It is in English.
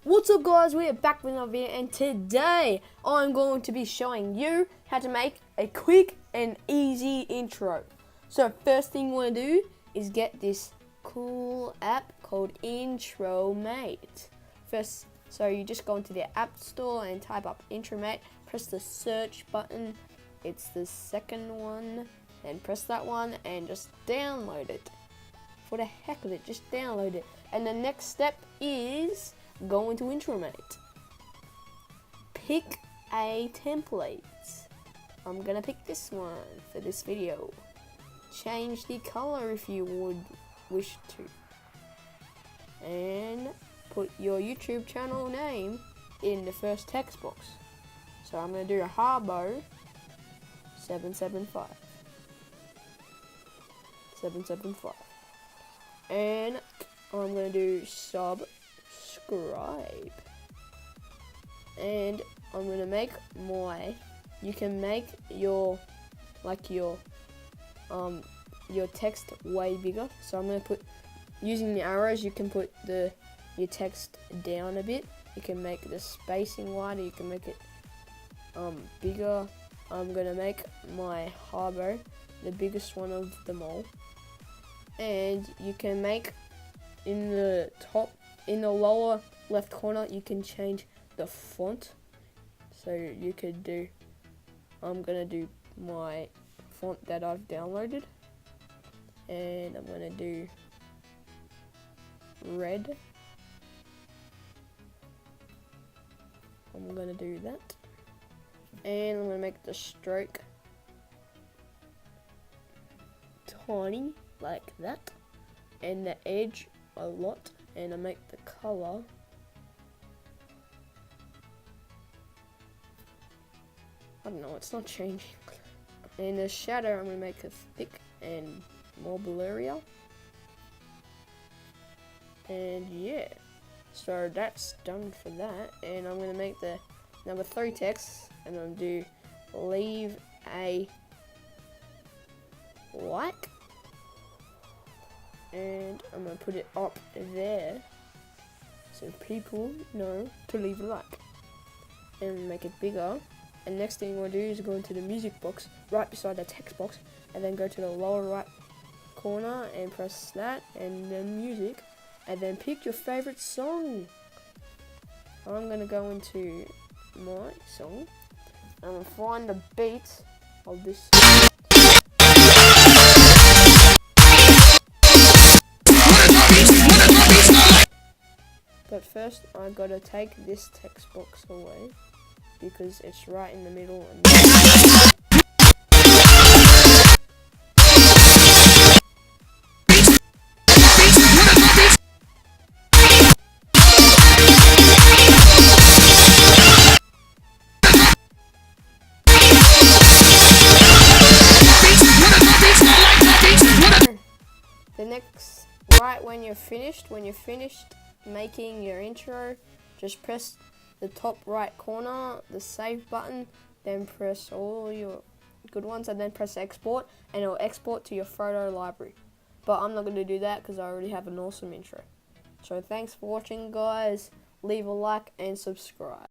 What's up guys, we are back with another video and today I'm going to be showing you how to make a quick and easy intro. So first thing you want to do is get this cool app called Intromate. So you just go into the app store and type up Intromate, press the search button, it's the second one, then press that one and just download it. For the heck of it, just download it. And the next step is go into Intromate. Pick a template. I'm gonna pick this one for this video. Change the color if you would wish to. And put your YouTube channel name in the first text box. So I'm gonna do a Harbo 775. 775. And I'm gonna do subscribe, and I'm gonna make you can make your text way bigger. So I'm gonna put, using the arrows, you can put your text down a bit. You can make the spacing wider, you can make it bigger. I'm gonna make my Harbo the biggest one of them all. And you can make in the lower left corner, you can change the font. So you could do, I'm gonna do my font that I've downloaded, and I'm gonna do red. I'm gonna do that, and I'm gonna make the stroke tiny like that, and the edge a lot, and I make the color I don't know, it's not changing. And the shadow I'm gonna make it thick and more blurrier. And yeah, so that's done for that. And I'm gonna make the number 3 text, and I'm gonna do leave a like, and I'm gonna put it up there so people know to leave a like, and make it bigger. And next thing you want to do is go into the music box right beside the text box, and then go to the lower right corner and press that and then music, and then pick your favorite song. I'm gonna go into my song. I'm gonna find the beat of this. But first I gotta take this text box away because it's right in the middle. And the next, right when you're finished making your intro, just press the top right corner, the save button, then press all your good ones, and then press export, and it'll export to your photo library. But I'm not going to do that because I already have an awesome intro. So thanks for watching guys, leave a like and subscribe.